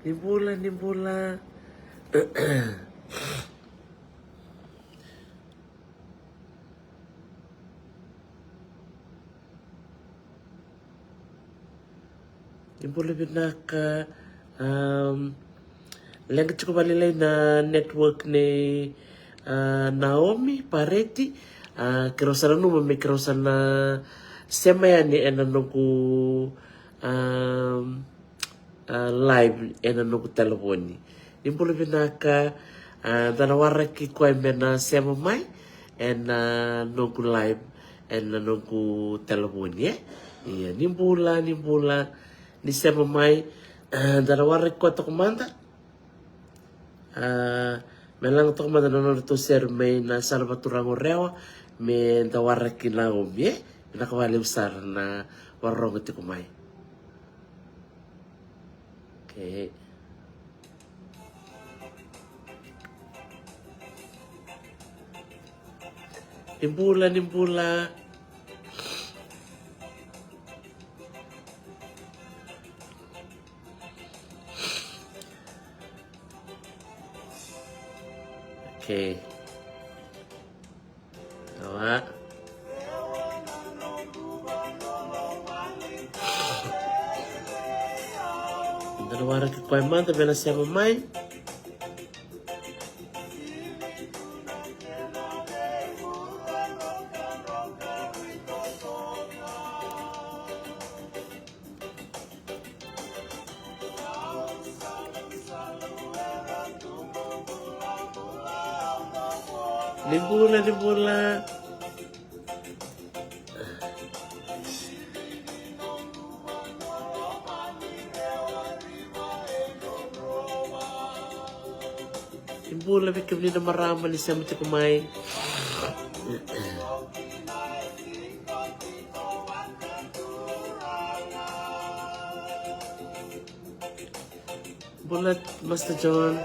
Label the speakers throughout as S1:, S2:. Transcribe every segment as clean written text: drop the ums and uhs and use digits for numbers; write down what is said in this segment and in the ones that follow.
S1: Nimbula. Nimbula binaka lenga cukup balilay na network ni Naomi Pareti kirosana numa may kirosana sema yani enanoku live enanoku telefoni. Nimbula binaka danawara ki kwa mena sema mai noku live noku telefoni iya nimbula ni sema mai danawara kwa tokumanda melang to kumanda nono to ser may na salvaturango rewa me dawara ki Naomi nakawali usar na warong ti kumai. Okay. Nimbula. Okay. Tawa. Dalawara ki kwa manda bela siya mamay. Nimbula. Nimbula bikim ni na marama ni siya mati kumay. Bulat Master John.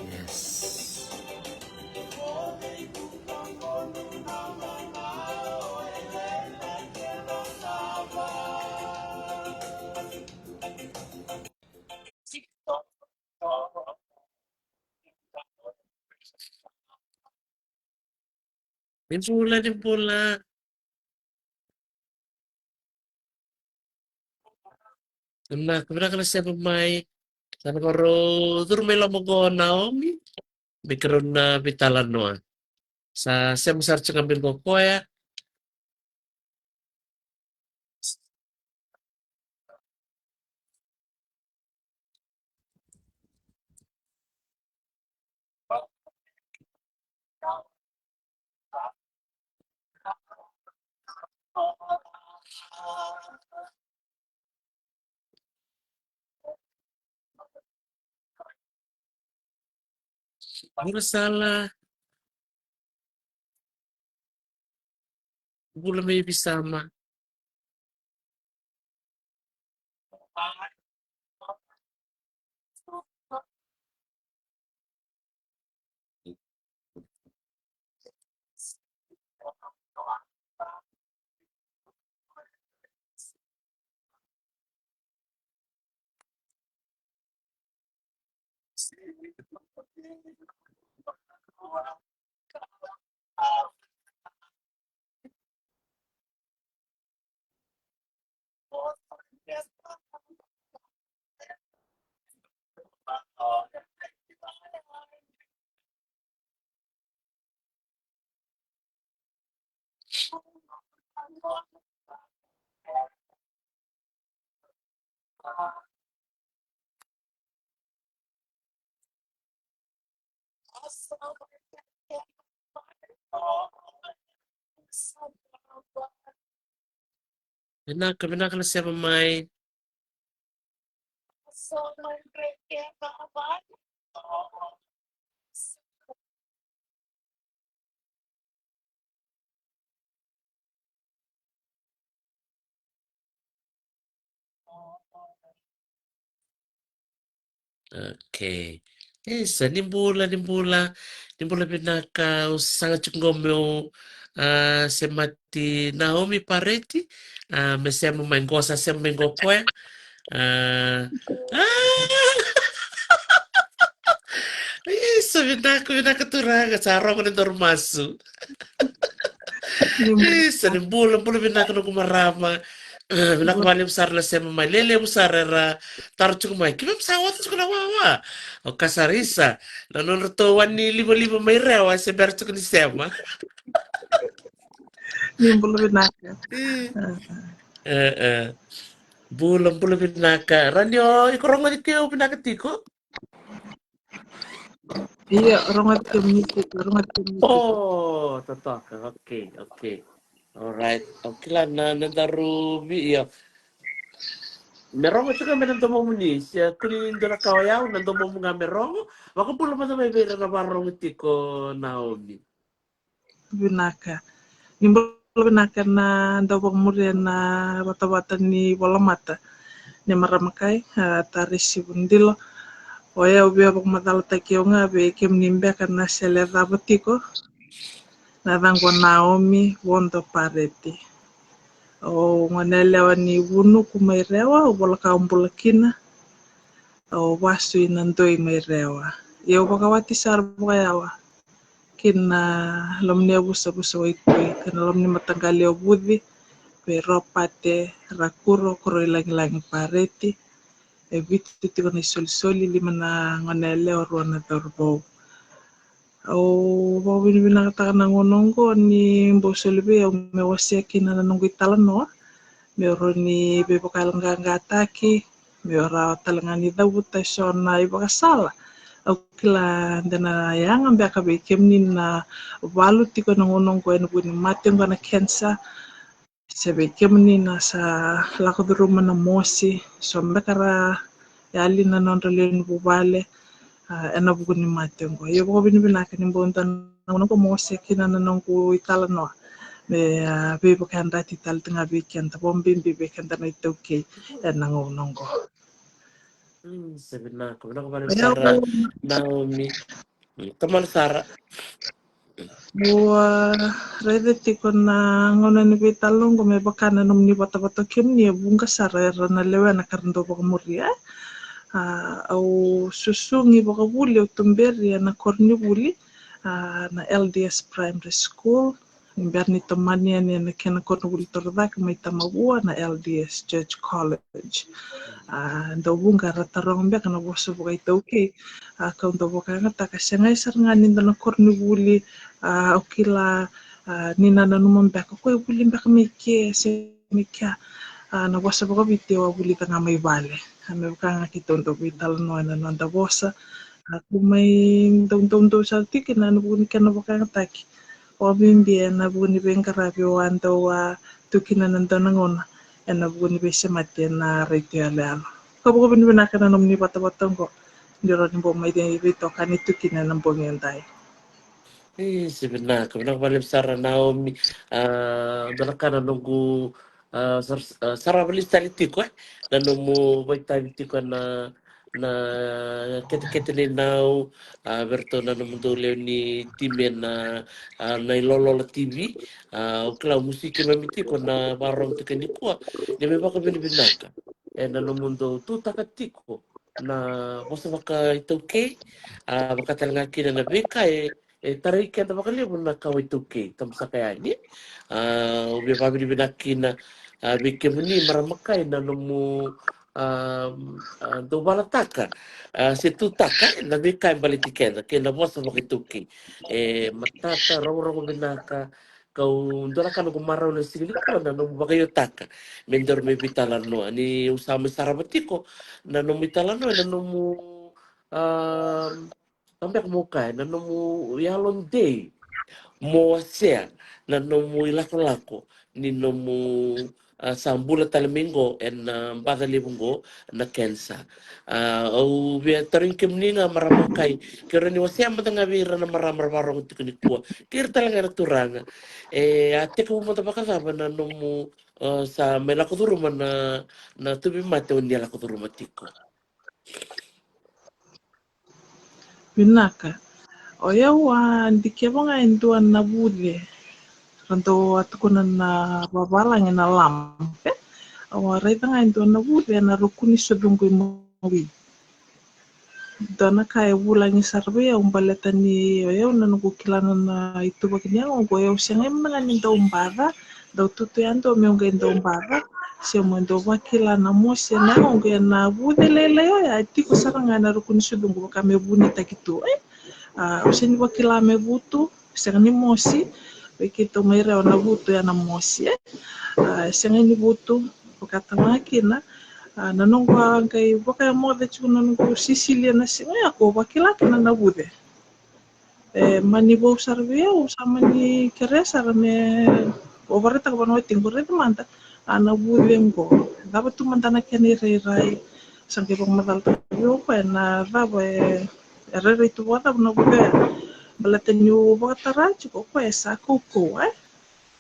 S1: Yes. Nimbula. Nah, kemudian kalau siya mamay. Sana karo durmela mo go Naomi. Bikaron na bitalan no. Sa siya masar ngambil ko koya. Mura salah. Bula may bisama. Pinaka na siya mamay. Okay. Esa nimbula pinaka usanga chungomyo semati Naomi Pareti mesemo mengosa semo mengopoe Esa pinaka turaga sarong ni dormasu. Esa nimbula pinaka no kumarama. Bilang balik besar lah saya memang lele besar era taruh cukup mai. Kita pesawat itu kena wawa. O kasarisa. Lalu nutuan ni lima mai rewa saya ber cukup di sema.
S2: Nimbul binaka.
S1: Bulan binaka. Ranyo ikorong ngadi kau binaka tiko.
S2: Iya, orang mati.
S1: Oh, totok. Oke. Alright. Oke lah nandaru bi iya. Merongo juga menantomo munis ya kuni ndora kawayao nantomo mga merongo wako pula mata may bera na barong tiko Naomi.
S2: Binaka. Nimbul binaka na daw muri na bata-bata ni wala mata. Ni maramakai tarisi bundilo. Oya ubi abang matalo takio nga be kem nimbe kana selera batiko. Na dango Naomi wondo Pareti. O nganelewa ni wunu kumairewa o bola kaumbulakina. O wasu inandoi mairewa. Yo bakawati sar bakayawa. Kina lomni abusa waikoi. Kina lomni matanggali obudhi. Pe ropate rakuro kuro ilangi Pareti. E vitu tiko na isoli lima na nganelewa ruana dorbo. O bawin binakata na ngonongo ni mbosolibe o mewasia kina na nunggu italanoa. Meoro ni bebakalangganga ataki. Meora talangani dabuta shona ibakasala. O kila ndana yanga mbeka bekem ni na walu tiko na ngonongo enu buni matengo na kensa. Sebe kem ni na sa lakoduruma na mosi. So mbekara yali na nondolenu bubale. Ena buku ni matengo. Yo bako binibinaka ni mbonta na ko mose kina na nongo itala no. Me be bakan dati tal tengah weekend bombim be bakan na ito okay ena ngonongo.
S1: Sebenarnya kemudian kemarin Sarah Naomi teman Sarah.
S2: Rede tiko na ngona ni betalong ko me bakan na nomni bata-bata kem ni bunga Sarah na lewa na karndo baka muria. Au susungi baka buli au tumberi na korni buli na LDS Primary School imber ni tamani ni na kena korni buli tordak mai tamagua na LDS Church College ndo bunga ratarong be kana boso baka ito okay ka ndo baka ngata ka sengai sarngani ndo na korni buli ukila nina na numang baka ko buli baka mike se mika na boso baka bitiwa buli tanga may bale. Kami bukan kita untuk vital noana nanda bosa aku may dong sa tikin na nabuni ka na bukan taki o bimbi na buni ben karabi wanda wa tukin na nanda ngona na buni be semati na retio lalo kabu bin binaka na nomni bata-batang ko ndiro ni bo may dito kan tukin na nambong yantay.
S1: Sebenarnya kemudian kemarin Sarah Naomi dalakana nunggu Sarah balista litiko na numu baita litiko na kete ni nau berto na numudole ni time na ilolo la TV ukla musiki mamitiko na barong tikani kuwa ni mebaka binibinaka na numundo tutakatiko na bosa baka itoke baka talangaki na beka tarai kenta bakali na kawai tuke tam sakayani ubi pabili binakina bikin ni maramakai na numu do balataka situ taka na bikai balitikenda kena bosa bakituki matata rongo binaka kau ndola kan ko marau na sigili ko na no bagayo taka mendor me bitala no ani usama sarabatiko na no mitala no na no mu tambak mo kai na no mu yalon day mo sea na no mu ilako ni no mu sambula talamingo en baga libungo na kensa au be tarin kimninga maramakai kero ni wasia matanga vira na maramar barong tikuni kuwa kir talaga na turanga ate ko mo tabaka saba na no mu sa melakuturu na tubi mate undi alakuturu matiko
S2: Binaka. Oya wa ndikeva nga indua na bude. Ranto atukuna na babalang na lampe. Awa reta nga indua na bude na rukuni sudungu imawi. Dana kaya bulangi sarbe ya umbaleta ni oya na nukukilana na itu baginya ngo ya usianga mga ninda umbara. Daw tutu yanto meonga inda umbara. Siya mwendo wakilana mo siya na ngo na bude lele ya tiko saranga na rukuni sudungu bakame buni takitu. Usini wakila mevutu sengani mosi wikito maira ona vutu ya na mosi sengani vutu wakata makina nanongwa ngai waka ya mode chuna nungu sisilia na singa ya ko wakila kina na bude mani bo sarvia usama ni keresa rame overeta kwa no tingureta manta ana bude ngo daba tu manta na kene rai sange bang madal yo ko na daba rere itu wata na bude balatenyu bakatara chiko ko esa ko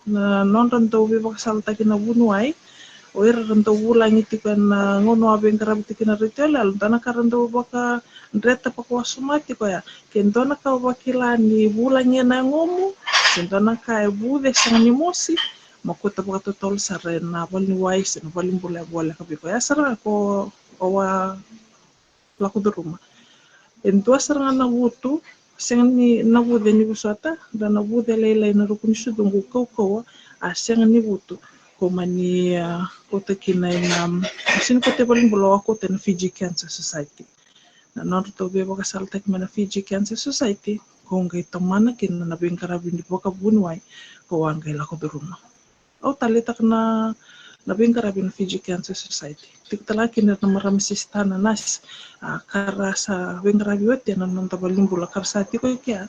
S2: na non ranto be baksalta kina bunuai o era ranto bulangi tikan ngono abeng karab tikina ritual al dana karanto baka ndreta pakwa sumati ko ya kendona ka bakilani bulangi na ngomu kendona ka bude sangni mosi makuta baka totol sarena balni wais na balin bula bola ka biko ya sara ko owa laku de rumah entua saranga na wutu senga ni na wude ni busata da na wude leila na rukuni sudungu kau senga ni wutu komani kota kina ina sini kote paling bolo kota na Fiji Cancer Society na nor to be baka salta kina Fiji Cancer Society ko ngai tomana kina na bengkara bindi boka bunwai ko wangai la ko beruma au talita kana na bengkara bin Fiji Cancer Society tiktalaki na maram sistana nas karasa bengkara biwet ya nan tabalimbula karsa tiko kia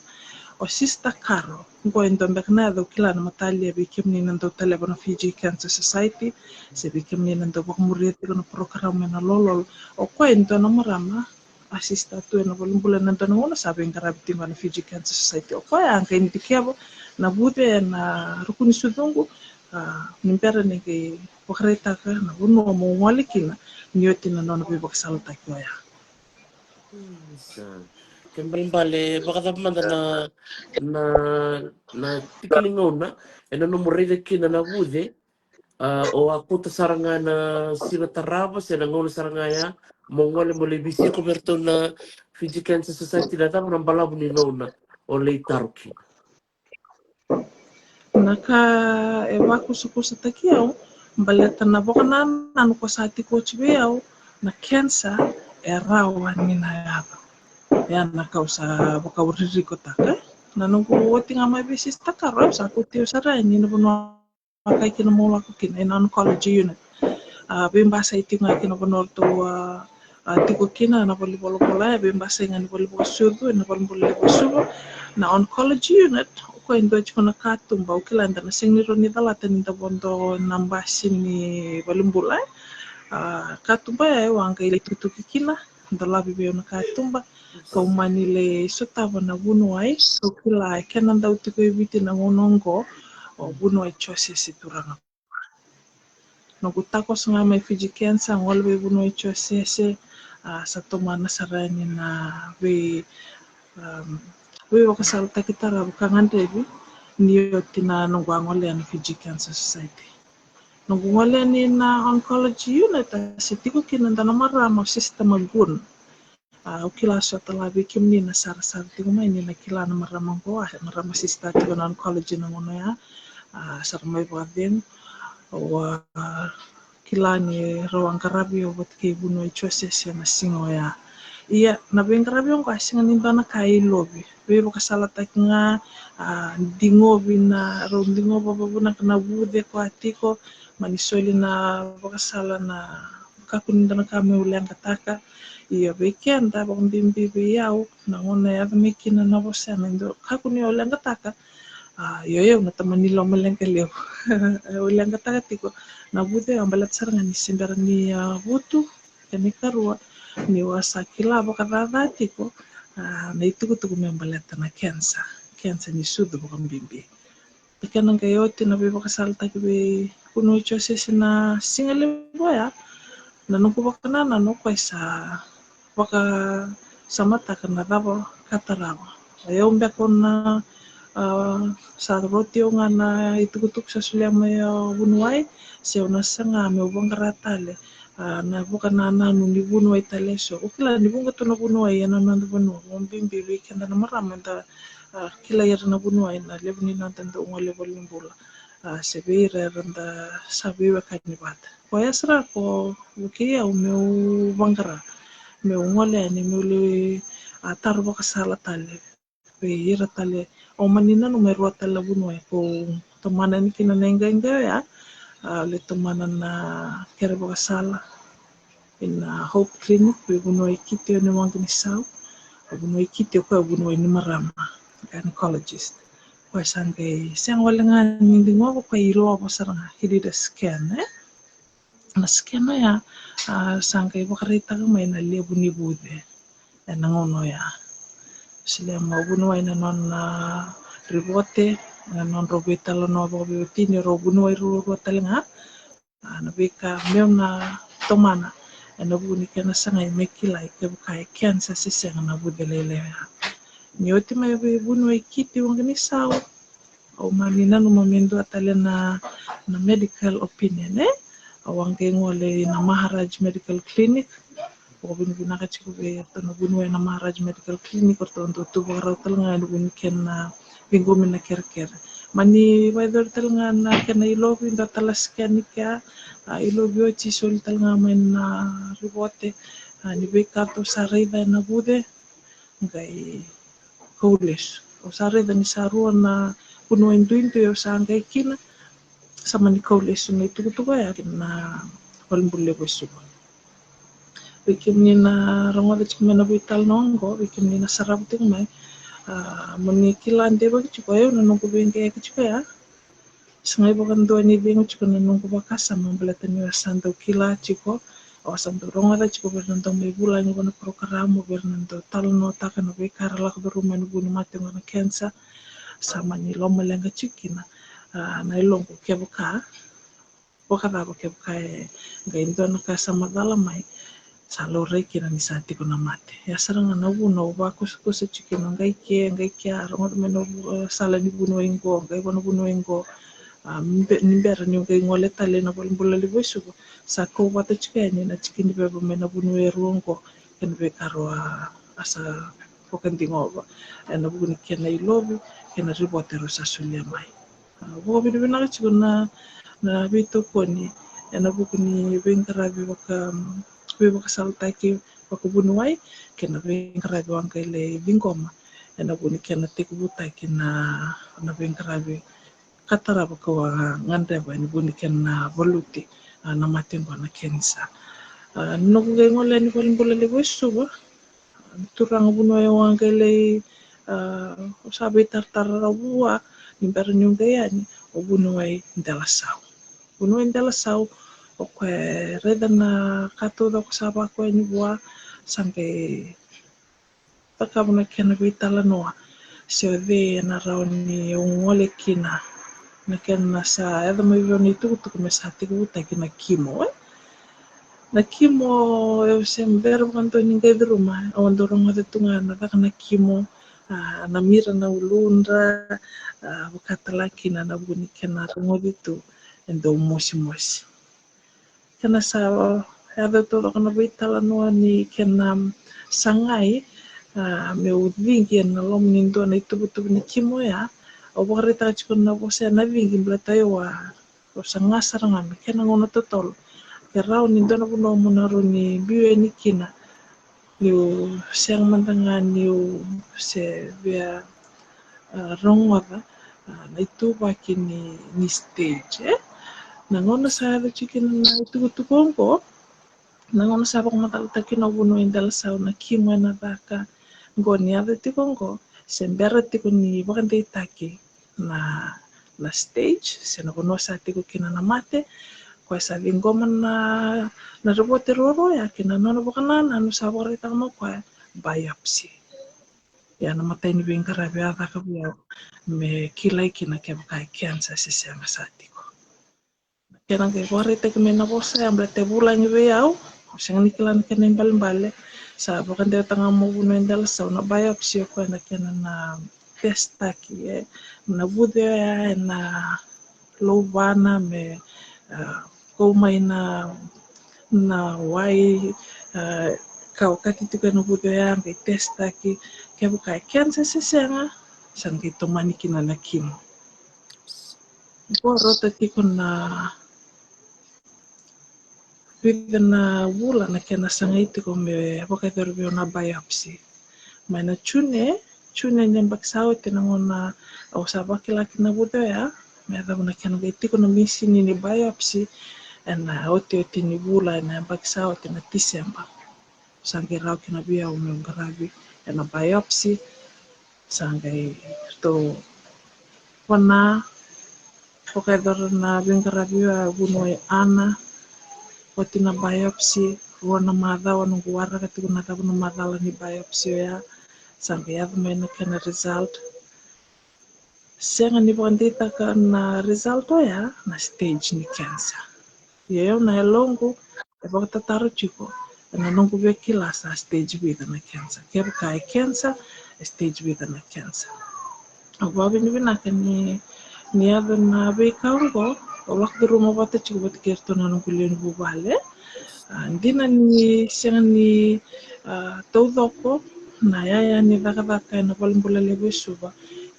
S2: o sista karo ngo endo mbekna do kila na matalia bi kimni nan do telebona Fiji Cancer Society se bi kimni nan do bok muriet ko program na lolol o ko endo na marama asista tu na balimbula nan do na sa bengkara bitinga na Fiji Cancer Society o ko ya anka indikiabo na bude na rukuni sudungu nimpera ni ke pokreta ka na buno mo walikina nioti na nona be baksalta ko ya
S1: kembali bale baka manda na na tikalingona ena no moride kina na bude o aku tasaranga na sila taraba sila ngono saranga ya mongole mo lebisi koberto na Fiji Cancer Society data mo balabu ni nona o leitaruki
S2: naka ewaku sukusa takiao baleta na boka na ko sati ko chibeao na cancer rawa ni na yaba ya na kausa boka uriri ko taka na nungu woti nga mai bisis taka ro sa ko tio sara ni no bono makai kina mo la ko kina in oncology unit bimba sa itinga kina bono to tiko kina na boli bolo bola bimba sa ngani boli bolo sudu na boli bolo sudu na oncology unit ko endo chikona katumba ukilanda na singiro ni dalata ni tabondo nambasi ni balimbula katumba ya wanga ile tutuki kina ndala bibe na katumba ko manile sotava na bunu ai ko kila kenan da utiko ibiti na ngonongo o bunu ai chose situranga no kutako sanga mai Fiji Cancer ngolbe bunu ai chose sa tomana sarani na we we wakasalta kita ra bukangandevi niyo tina nungwangole na Fiji Cancer Society nungwangole ni na oncology unit sitiko kinanda na marama system agun ukila sota labi kimni na sar tiko mai ni na kila na marama ko marama sista tiko na oncology na ngono ya sarmai baden wa kila ni rawang karabi o batke buno choices ya na singo ya iya na bengkara biong ko asinga ni bana kai lobi be boka sala takinga dingobi na ro dingo baba buna kana bude ko atiko manisoli na boka sala na kakuninda na kame ulang kataka iya be kenda bong bimbi be yau na ngona ya mikina na bosa mendo kakuni ulang kataka yo na tamani lo malengke leo ulang kataka tiko na bude ambalat saranga ni sembara ni butu kani karua ni wasakila boka dadati ko na itu ko tuku membalata na kensa ni sudu boka mbimbi ikanang kayote na beba kasalta kibe kuno chose sina singale boya na nuku boka na no sa boka samata kana dabo katarabo ayo umbe kona sa roti o nga na itukutuk sa sulema ya bunuay siya unasanga me ubang karatale na buka na nanu ni bunuay taleso ukila ni bunga to na bunuay yan na bunuay umbimbi weekend na marami ta kila yara na bunuay na lebu ni nantan to unga lebu limbula sebira randa sabi wa kanibata ko yasra ko ukiya me ubang kara me ungole ni muli tarbo kasala tale ira tale o manina numero tala bunuay ko tumana ni kinanenga ya le tumana na kerbo kasala in Hope Clinic bunuay kiti ni mga ginisao bunuay kiti ko bunuay ni marama gynecologist ko sangay siyang wala nga hindi mo ko ilo ako sarang hidida scan na scan no ya sangay bakarita ka may nalibu ni bude nangono ya sila mabunuay na non ribote na non robita lo no bobi ni robunuay robota nga nabika meon na tomana na buni kana sangay mekilay ke kay cancer siseng na budelele nioti may bunuay kiti wang ni sao o manina no mamendo atale na medical opinion awang kay ngole na Maharaj Medical Clinic o binibina ka chiko be to na bunuay na Maharaj Medical Clinic or to tubo raw talanga no ken na bingo min na kerker mani weather talanga na ken ilobi nda talas ken kya ilobi o chisol talanga men na ribote ni be ka to sarida na bude ngai kaules o sarida ni saruan na bunuay duinto yo sangay kina sama ni kaules ni tugo ya na walbulle bosu bikin ni na rongo de chimena vital nongo bikin ni na sarap ting mai mani kilan de bagi chuko yo na nungko bengke ya chuko ya sangay bakan do ni bengo chuko na nungko bakasa mambalata ni santo kila chuko o santo rongo de chuko bernanto may bulan ni kono programo bernanto talno taka no be karala ko rumah ni buni mate ngona kensa sama ni loma lenga chikina na ilongo kebuka boka dabo kebuka ga indo na kasama dala mai salo reki na nisati ko na mate ya sarang na buno ba ko sa chicken ngai ke aro meno sala ni buno ingo ngai buno ingo nimbera ni ngai ngole tale na bola li bosu sa ko wata chicken na chicken ni bebo mena buno rongo ken be karo asa ko kan dingo na buno ken na ilobi ken na ribotero sa sulia mai bo bi na chicken na bito ko ni na buno bengkara bi baka baka salta ki baka bunuay kena bengkara bi wang kaile bingoma na buni kena tiku buta kena na bengkara bi katara baka ngande ba ni buni kena voluti na matemba na kensa no ngai ngole ni bola le bosu ba turang bunuay wang kaile sabi tartar rawa ni ber ni ngai ani o bunuay ndala sau o kwe reda na kato da kusaba ko ni bua sange takabuna kena vitala noa se ve na rauni ngole kina na kena sa eda mai voni tu me sa tiku ta kina kimo na kimo eu sember quando ninguém de ruma onde rongo de tunga na kana kimo na mira na ulundra bukatala kina na buni kena rongo ditu endo mosi kana sa ada to kana vitala no ni kena sangai me udvingi na lom nindo na itu butu ni kimo ya o borita chikon na bose na vingi blata yo o sanga saranga me kena ngono totol kerao nindo na buno monaro ni biwe ni kina niu siang mantangan niu se via rongwata na itu baki ni stage nangono sa chicken na itu tukongko nangono sa bak matal takin obuno indal sa na kimo na baka ngoni ada tikongko sembera tiko ni bakan te taki na stage se na kono sa tiko kina na mate kwa sa lingoma na robote roro ya kina nono bakana anu sa bakari tamo kwa biopsy ya na mata ini bengkara bia taka bia me kilai kina ke bakai cancer se sama sa tiko kena ke kore te kemena bosa yang berarti bulan ibe yau sing nikilan kena bale sa bakan te tanga mo buno indal sa na biopsy ko na kena na testa ki na bude ya na lobana me ko mai na wai kau kati tu kan bude ya me testa ki ke bukai cancer se senga sang ki to maniki na kim ko rota ti na Within a wula na kena sanga iti ko me wakaitorbi na biopsy. May na chune niyang baksaw tinangona o sa bakilaki na budo ya. May na kena iti ko na misi ni biopsy na oti ni wula na baksaw tina December. Sangay raw kinabiya umyung garabi na biopsy sangay to wana wakaitor na bingkarabi bunoy ana Poti na biopsy, wana madha wana guara kati kuna tabu na madha ni biopsy ya sampai ya may na kena result. Siya nga ni pandita ka na result ya na stage ni cancer. Yayo na elongo, eba tataro chiko, na nongo be kila sa stage bida na cancer. Kaya kai cancer, stage bida na cancer. Ako abin ni ado na be kaungo, waktu rumah bata chiko bat kerto na nongo liyan bubale. Hindi na ni siya ni taudoko na yaya ni daka na paling pula lebe suba.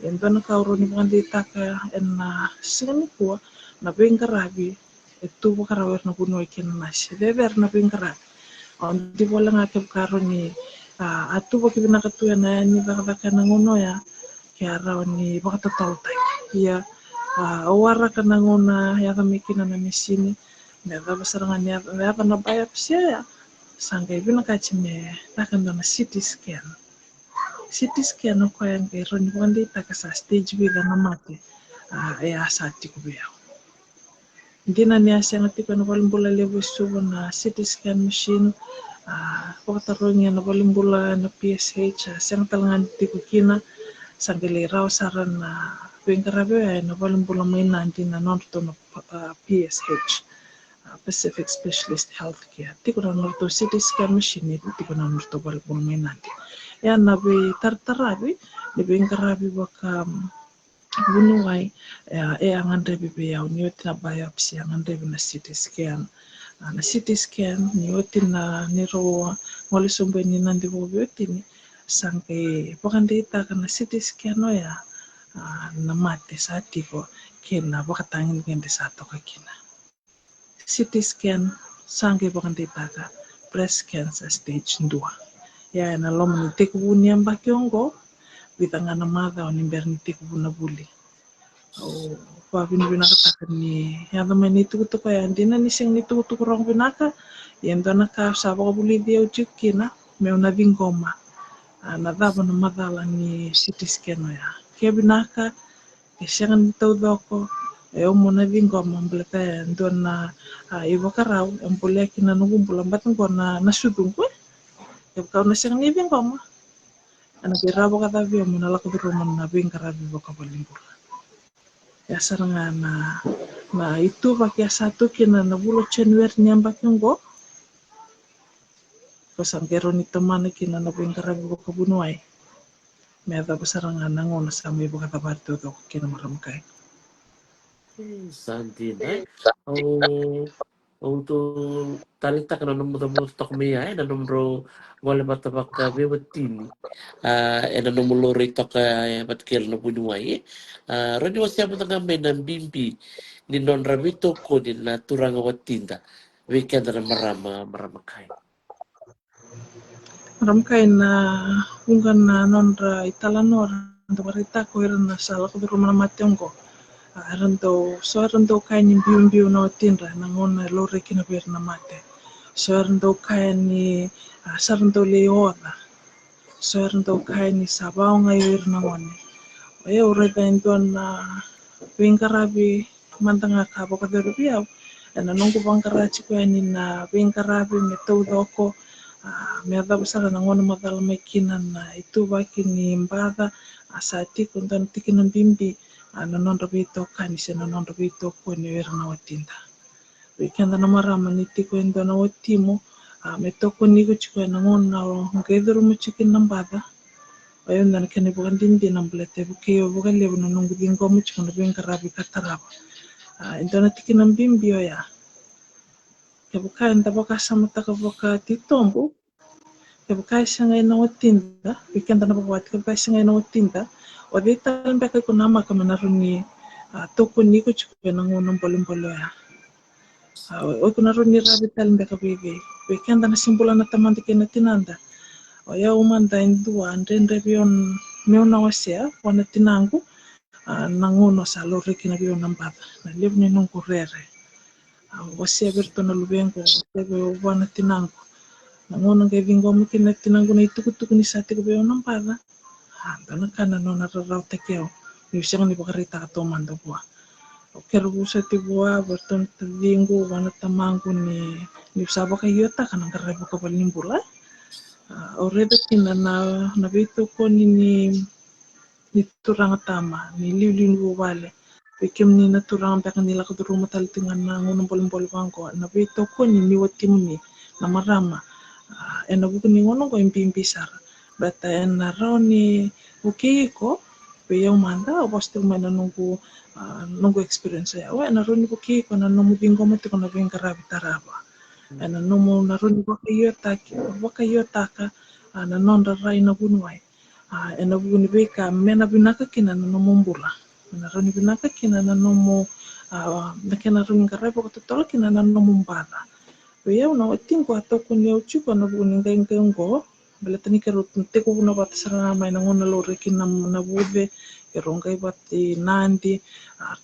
S2: Ento na kauro ni bukan ditaka na siya ni kuwa na bengkarabi itu bakarawer na puno ikin na siya. Deber na bengkarabi. Di bola nga karo ni atu baki binakatuya na ni daka na nguno ya kaya raw ni baka tatoltay. Iya awara ka na nguna ya kamikin na misini. Neva basarangan ya na biopsy ya sangkai binakachime takan na CT scan. CT scan ko yang kay ron bukan di sa stage B na mati. Ya sati ko biya. Hindi na niya siya ngati ko na balimbula level subo na CT scan machine. Pagkataroon niya na balimbula na PSH. Siya talangan di ko kina sangkai liraw saran na bingkarabi na balimbula may nanti na nonto na PSH. Pacific Specialist Healthcare. Ti ko na norto CT scan machine ti ko na norto balbol may nanti. Ya nabi tartarabi, nabi ingkarabi baka bunuway ang rebi biyaw niyo na biopsy ang rebi na CT scan. Na CT scan niyo na niro wali sumbe ni nandi bobo tini sangkay pakandita ka na CT scan no ya na mati sa tiko kina bakatangin kendi sa to kakina. CT scan sangkay pakandita ka breast cancer stage 2. Ya na lom ni tiku bunyang bakyongo bitanga na madha ni berni tiku buna buli. Oh, pabin binakatakan ni ya naman ni tuku kaya hindi na nising ni tuku rong binaka yan doon nakasaba ko buli dia ujuki na may unabing goma nadaba na madala ni CT scan ya kaya binaka kasi nga nito ko ayaw mo na bing goma mbelata doon na iba karaw ang puli kinanungumpulang batang ko na nasudong ko kaya kau na siyang nibing goma nagirawa ka tabi mo nalako biro mo na bing karabi ba kabalimbula ya sarangan na itu pakai satu kina na bulo January nyambak yung go kasang kero ni teman kina na buing karabi ko kabunuay may ata pa sarangan na ngona sa may baka tabato to kina maramkay
S1: Santi na tu talita ka na numero stok miya na numero wala matabak ka biwatini na numero rito ka matkil na bunuay rani wasya mo tangamay ng bimbi ni non rabito ko din na turang watinda weekend na marama kayo
S2: ramkai na ungan na nonra italanor untuk berita ko na salah ko dulu mana mati ko rando kain ni biu na tinra na ngona lore kina ber na mate rando kain ni sarando leoda rando kain ni sabau ngayon na ngone ore kain tuan na wingkarabi mantanga ka boka biau na nunggu bangkarachi ko ni na wingkarabi metau doko me ada besar na ngona madal mekina na itu baki ni mbada asati kuntan tikinan bimbi na non rabito kani se na non rabito ko ni wer na watinda weekend na marama ni tiko endo na watimo me toko ni ko chiko na ngona ngedro mo chikin na mbada ayon na kene bukan dindi na blete bukiyo bukan lebu na nunggu dingo mo chiko na bingkarabi kataraba endo na tikinan bimbi ya bukan tabaka sama taka titombo bukai sangai na watinda weekend na bawa bukai sangai na watinda o de tal beka ko nama ka manaruni toko ni ko chiko na ngono bolon ya o ko naruni rabi tal beka bebe weekend na simbola na tamante kena tinanda o ya umanda indua ndende bion meu na wasia wana tinangu na ngono sa lore kina bion nambata na lebni nung kurere wasia berto na lubengo bebe wana tinangu na ngono ngai vingo mo kina tinangu na itukutuku ni sate ko bion nambata dana kana no na rarau te keo ni usiang ni bakarita ka tomando bua o kero busa ti bua berton te vingo wana tamangu ni usaba ka yota kana karebo ka balimbula o reda kina na vito ko ni turanga tama ni liu wale pekem ni na turanga beka ni la ka duru matal tingan na ngono bol bangko na vito ko ni watim ni na marama ena buku ni ngono ko impi sara bata ena rao ni ukiko pe eu manda o posto mana nunggu experience ya wa na roni ukiko na nomu bingo mo ko na binga rabi taraba ena nomu na roni baka yota ka na nonda rai na bunwai ena buni beka mena binaka kina na nomu mbula na roni binaka kina na nomu na kena roni karai ko totola kina na nomu mbala pe eu na watin ko atoko ni au chuko na buni ngengo bela tani kero te ko na bata sara mai na ngona lore kina na bude kero ngai bati nandi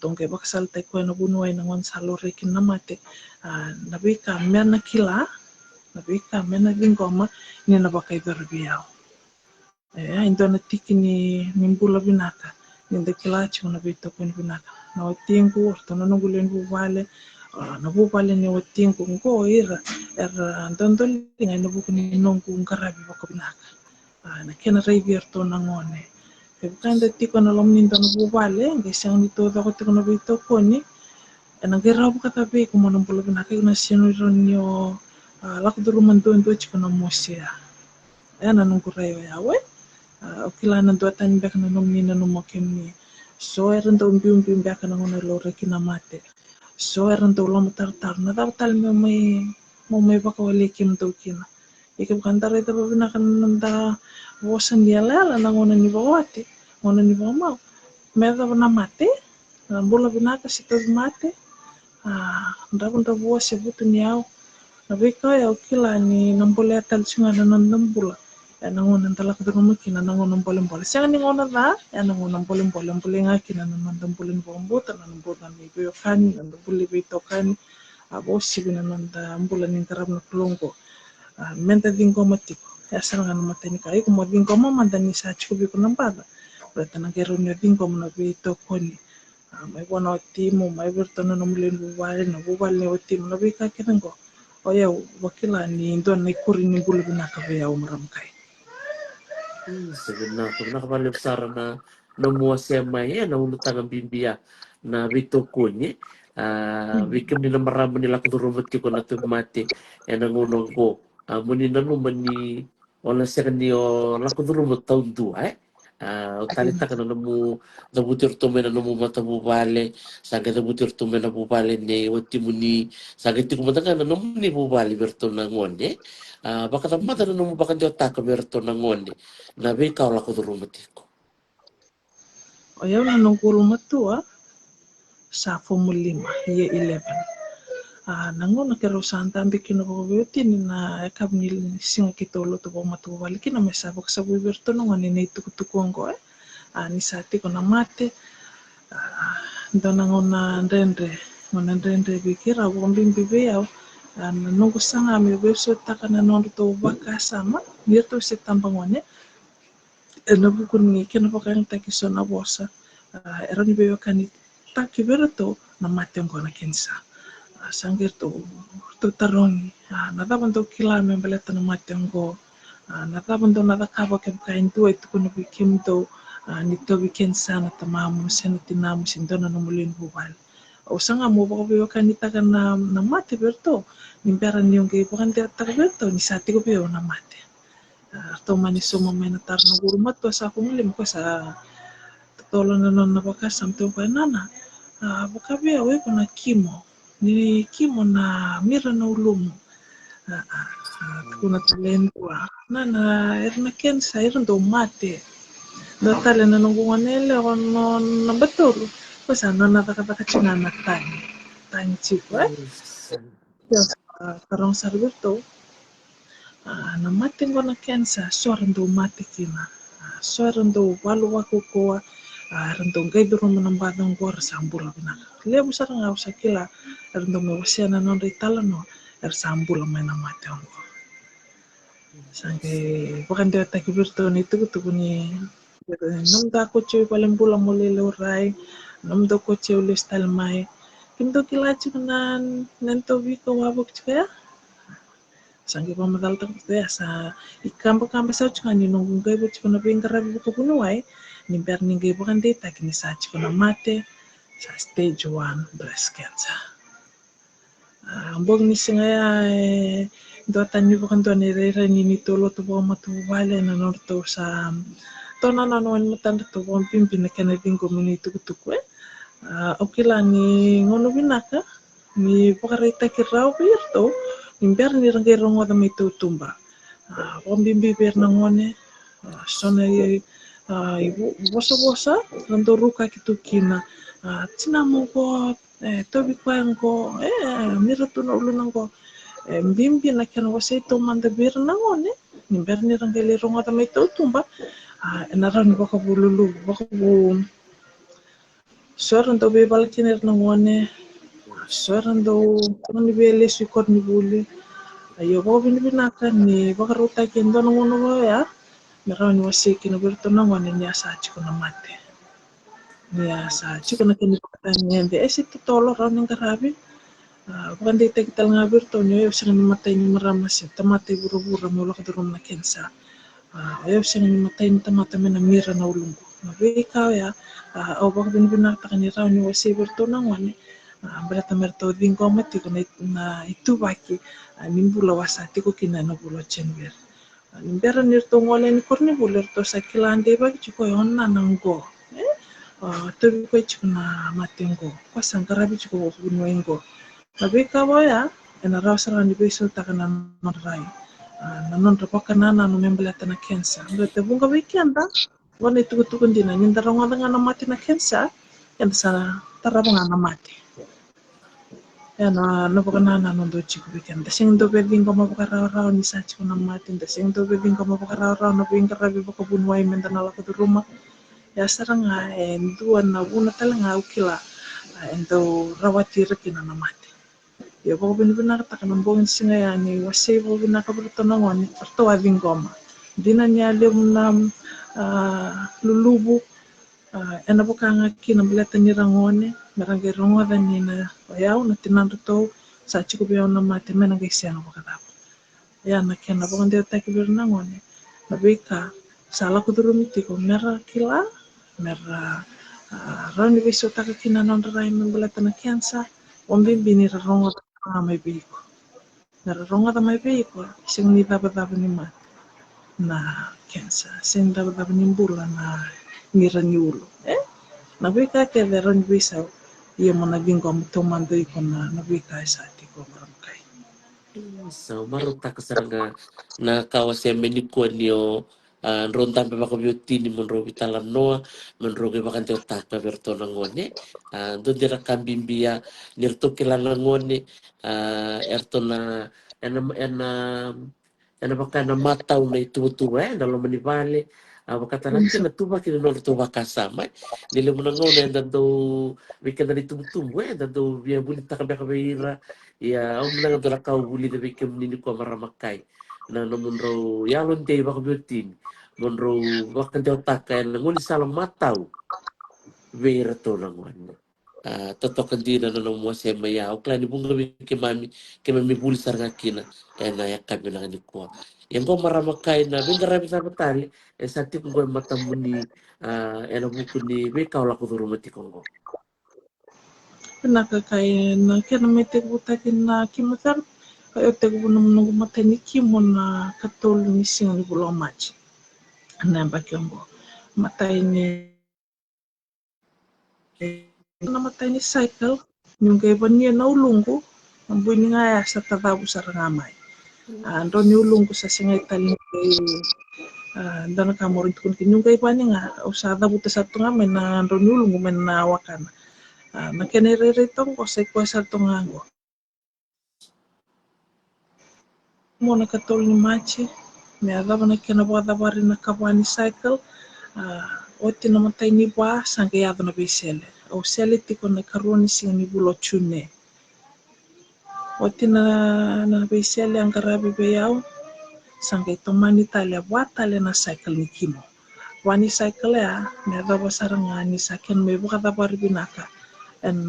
S2: tongai baksal te ko na bunu ai na ngon salore kina mate na bika mena kila na bika mena lingoma ni na bakai berbiao indo na tiki ni mbula binaka ni de kila chi na bito ko ni binaka na otingu to na ngulen bu vale na bu vale ni otingu ngo era ndondoli ngai na bu ni nongu ngarabi bako binaka na kena rai vierto na ngone pe bukanda tiko na lomni ndo na bu vale ngai sang ni to ko tiko na bito ko ni na gera bu kata be ko mo mbula binaka na sino ronyo lako duru mando chiko na mosia na nungu rai yawe o kila na dua tani beka na nomni na nomo kemni so eran to umbi beka na ngona lore kina mate so eran to lo tar na tal me mai baka wale kim to kina ike bukan tar itu bina kan nanda bosan dia lala na ngona ni bawate ngona ni bawau meda na mate na bola bina ka sito mate ndabunda bose butu ni au na beka ya kila ni nambole atal singa na nambula na ngona ndala ka drum kina na ngona bolem siang ni ngona na na ngona bolem nga kina na nanda bolem bombuta na mbota ni bio kan na bule bito kan abosi bina nanda mbula ni karab na plongo menta dingo matiko ya saranga na mateni kai ko mo dingo mo mandani sa chubi ko nambada berta na gero ni dingo mo na bito koni mai bona timo mai berta na mulen buwale na buwale ni timo na bika kinango o ya wakila ni ndon ni kuri ni bulu bina ka ya umaram kai
S1: sebenarnya balik besar na mua mai na ulutangan bimbia na vito kunye bikin ni maram ni laku rumut ko na tu mati na ngunong ko muni na mani wala ni o laku rumut tahun tua talita ka na nabutir to na namu mata bubale saga nabutir to na bubale ni wati muni saga ti kumata na namu ni bubale berto na ngonde baka tamata na namu baka jota ka berto na ngonde na be ka laku rumut ko
S2: o ya na nungkul matua sa Formula 5 year 11 nango na kero santa bikin ko beauty na kabnil singa kitolo to po matuwaliki na may sabak sa buberto no ngani na itukutukuan ko ni sati ko na mate do nango na ndendre ngona ndendre bikira ko bimbi beyaw nungu sanga mi beso takana nondo to baka sama nirto se tambangone na bukun ni kena pakang takiso na bosa era ni beyo kani takiberto na mate ngona kensa sangir to tarong nada bantu kila membeleta na mate ngo nada bantu nada kaba kem kain tu itu kuno bikim to nito bikin sana tamamu sana tinamu sindona no mulin bubal o sanga mo ba ko kanita kan na mate berto nimpera ni yung kay pakan ta berto ni sati ko pero na mate to maniso mo may natar na gurmat to sa kumulim ko sa tolo na non na baka samto ko nana baka be awe ko na kimo ni kimo na mira na ulum kuna talento nana erna ken sa erna do mate Datale na nungguanele ono na betul. Pues ano na kata na tanya chico ya karong sarber to na matin ko na kensa sorando matikina sorando walu wako ko rando gay duro mo ng badang ko sambul na lebu sarang ako sa kila rando mo siya na non ritala no sambul may na matin ko sangke bukan dia tak birto ni tu ni nam da ko chew paling bulang mo leloray nam do ko chew listal mai kim do kilachi nan nento vi ko wabok chaya sangke pamadal tak ya sa ikamba sa chika ni nung gay bo chika na bingara bi ko punuai ni ber ni gay bukan dia tak ni sa chika na mate sa stage 1 breast cancer ambog ni singaya do tanyo bukan do ni rera ni tolo to bo matuwale na norto sa tona na non matanda to bon pimpi na kana bingo mini tukutuku okila ni ngono binaka ni pakarita kirao birto imber ni rangai rongo da mai tumba bon bimbi ber na ngone sona ibu bosa rando ruka kitukina tina mo ko tobi ko mira tu no ulunang ko bimbi na kana wase to manda ber na ngone imber ni rangai rongo da mai tumba naran baka bululu baka bu soran do be balkiner na ngone soran do ni be lesu kod ni buli ayo bo bin binaka ni baka ruta kendo na ngono ya naran wasi kino berto na ngone ni asa chiko na mate ni asa chiko na kini patanya de esi tolo ran ng karabi bukan di kita ngabir to nyo yo sing matay ni maramas tamate buru-buru mo la kadrum na kensa ayaw siya nga matay na tamata na mira na ulungko. Ikaw ya, o baka binibinata ka ni raw ni wasiber to nang wani, berata merto din ko mati ko na itubaki, nimbula wasati ko kinana bulo chenwer. Nimbera nirto ngole ni korni buler to sa kilande bagi chiko yon na nanggo. Tobi ko chiko na matengo, kwa sangkarabi chiko bunuengo. Ikaw ya, raw sarang ni beso takanan maray. Nanon rapaka nana no membelata na kensa. Ngate bunga weekend wana itukutukun din na darong nga na mati na kensa yan sa tarabang na mati. Yan no baka nana no do chiku weekend. Dasing do beding ko mapakaraw ni sa chiku na mati. Dasing do beding ko mapakaraw no bingka rabi baka bunway menda na lako do rumah. Ya sarang nga duan na una talaga ukila endo rawati rekina na mati. Ya baka benar-benar tak nambungin singa yani wasi baka binakabalito na ngoni parto aving goma di na niya liom na lulubu ena baka nga kinambilata ni rangone marangay rongoda ni na ayaw na tinando to sa chiko biyaw na mati menangay siya na baka tapo ya na kena baka hindi takibir na ngoni nabika sala ko durumiti ko mera kila mera rani biso takakina nondaray mambilata na kiansa ombimbini rarongoda may biko. Nararonga ta may biko, sing ni dapat ni mat na kensa, sing dapat ni bula na niranyulo. Nabika ke deron bisa, iya mo naging komando ko na nabika sa ati ko marangkay.
S1: So, maruta ka saranga na kawas ya meniko niyo Nron tampe baka biotini monro bitalan noa monro ke bakan teo taka bertona ngone do dira kambimbia nirto kilala ngone ertona ena bakana matau na itu dalam menibale bakata nanti na tuba kini nol tuba kasama nile muna ngone enda do bikin dari tubu enda do biya buli taka beka beira ya au muna ngado kau buli de bikin nini ko maramakai na monro yalon te baka biotini monro wakan teo taka ngoni salam matau beira to ngone totokan dina na mo se maya o klani bunga ke mami buli sarga kina na ya kabila ni ko yang ko marama kai na bingara bisa betali sati ko mata muni na buku ni be ka la ko duru mati ko
S2: Pinakakain na kinamitig butakin na kimutan kayo tego nung matay ni kimo na katulong ni singo ni bulo match. Ano ba mo matay ni namatay ni cycle yung kay niya na ulungko ang buhay nga ya sa tatabo sa rangamay. Ando ni ulungko sa singay talin kay dana kamorin tukun kinyong kay pa nga usada buta sa tunga men na ando ni ulungko men na wakan. Nakinereritong ko sa kwesa tungango. Mo nakatol ni Machi, may adaba na kinabadaba rin na kabani cycle, oti namatay ni ba, sangkayado na bisele. O sele tiko na karuan ni siya ni bulo chune. Oti na bisele ang karabi bayaw, sangkay tumani talia ba talia na cycle ni kimo. Wani cycle ya, may adaba sarang ni sakin may buka daba ribinaka. And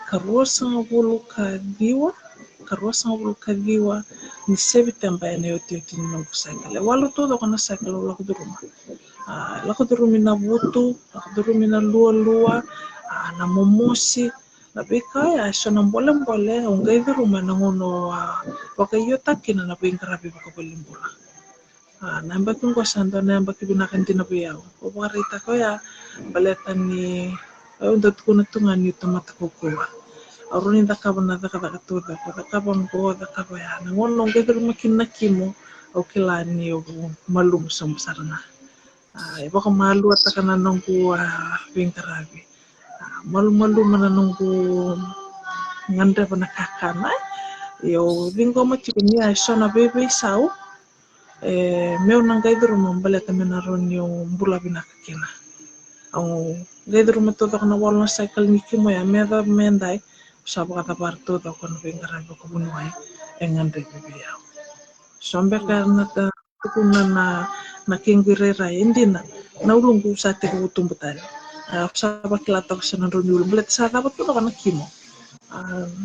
S2: karuan sa bulo ka diwa, karosa ngulu kagiwa ni sebita mbaya na yote yote ni nungu cycle. Walo todo kana cycle wala kuduruma. La kudurumi na butu, la kudurumi na lua na momosi. Na beka ya so na mbole ungai duruma na ngono waka yota kina na bingarabi baka bolimbula. Na mbaki ngwa sando na mbaki binakan din na biyao. Wabarita ko ya baletan ni ayun kuna tunga ni tomata kukuwa. Aruni dakaba na dakaba toda ko dakaba ngo dakaba ya na ngono ngedro makin nakimo o kilani o malum som sarna iba ko malu at kana nunggu bingkarabi malu mana nunggu nganda pa nakakana yo bingo machikini ay so na bebe sao meu nang gaidro mambala kami naron yung bula binakakina ang gaidro matodo kana wala cycle ni kimo ya menday sabu kata parto to kon bengara ko bunuai engan rebiya sombe karna ta kuna na kingirera indina na ulungu sa te ko tumbutan sabu kilata ko sa nandun yung bulat sa dapat ko kana kimo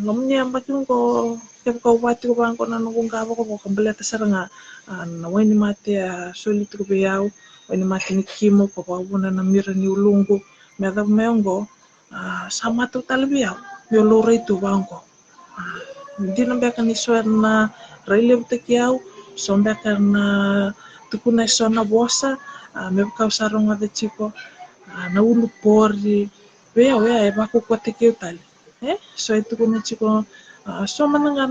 S2: namanya bakin ko ko wati ko bang ko na nung gabo ko kambalata saranga na wani mate sulit ko biyaw wani mate ni kimo ko na mira ni ulungu meda meongo sama tu talbiyaw yo lore tu bangko hindi na beka ni swer na releve tekiyaw sombe karna tukuna so na bosa me ka sarong ade chiko na ulu pori bea e bako kwa tekiyaw tali so itu kuna chiko so manangan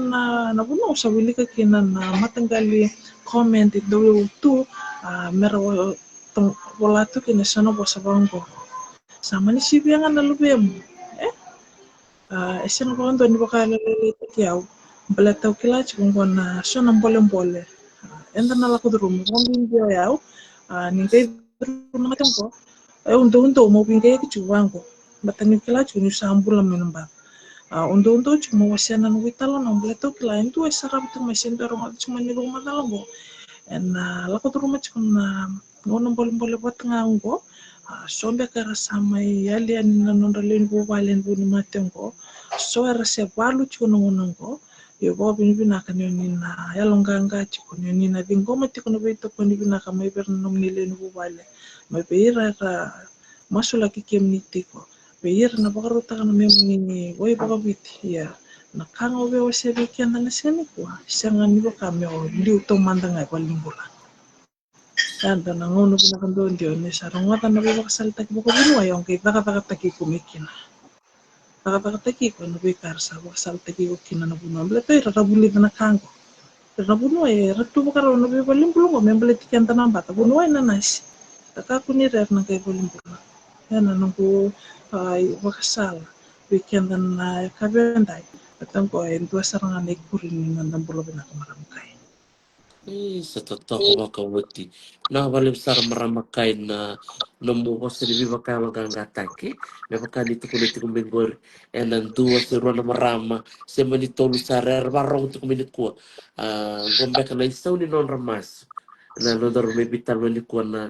S2: na buno sa wili ka kina na matanggali comment do tu mero tong wala tu kina so na bosa bangko sama ni sibiangan na lubem esen ko ndo ni baka lele tiaw bala taw kila ci ngon na so na mbole enda na la ko drum ngon bindio yaw ni kay drum na ko undo mo bingay ki chuwango batani kila ci ni sambula menamba undo ci mo wasena no witalo na bala taw kila ento sarap tu mesen daro ngat cuma ni rumah dalamo en la ko drum ci na ngon mbole bat ngango sombe kara samai yali anina nondalen bo valen bo ni matengo so era se balu chikono ngonongo yo bo bini bina kan yo nina yalonganga chikono nina dingo mati kono beito kono bina ka mai ber nom ni len bo vale mai beira ra masula ki kemni tiko beira na bakaruta kan mem ni oi bakabiti ya na kango be o se be kianda na seni ko sanga ni bo kamyo liu to mandanga ko limbula Kanda na ngono pinakandun yun, sarang wata na bibakasalita ki buko binuwa yung kay taka-taka-taki kumikina. Taka-taka-taki ko, nabikar sa bakasalita ki ko kina na bunuwa. Bila tayo, rarabuli na kanko. na bunuai ratu bakara na be balimbulu ko membele tikan tanam bata bunuai na nasi taka kuni rer na kay balimbulu yana nunggu wakasala weekend na kabendai atang ko ay dua sarangan ikurin ng bulo binakamaram kay.
S1: Sa totoo makawati. Na walim sar maramakai na nomu wasi libi bakai maganggatake. Me bakai dito kuniti kumbingor. Enan dua si ruana marama. Se manitolu sarer barong tu kuminikua. Gombe kana isaw ni non ramas. Na nodor me bital manikua na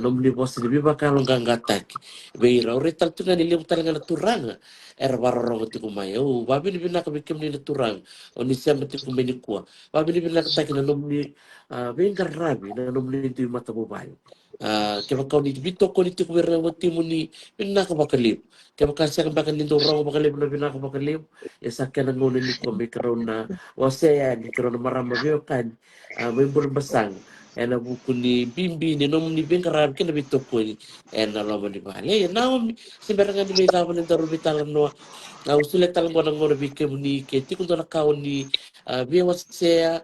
S1: nomli wasi libi bakai maganggatake. Beira orital tu na nilim talaga na turanga. Barong tu kumayo. Babi ni binakabikim ni naturang. O ni siya mati kuminikua. Pabili bilang kita kena nomni bengkar rabi na nomni itu mata mobile. Kaya kau ni bito ko ni tiku berna wati mo ni pinna ka bakalib. Kaya kasi ka bakal nindo raw bakalib na pinna ka bakalib. Ya sakya na ngono ni ko may karon na wasaya ni karon na marama biyo kan may basang. Na buku ni bimbi ni nomni bengkar rabi kena bito ko ni na lama ni bale. Na si berangan ni may kawan ni daru bitalan no. Usulit talang ko nang ngono bikem ni keti kung na kaon ni biya wasaya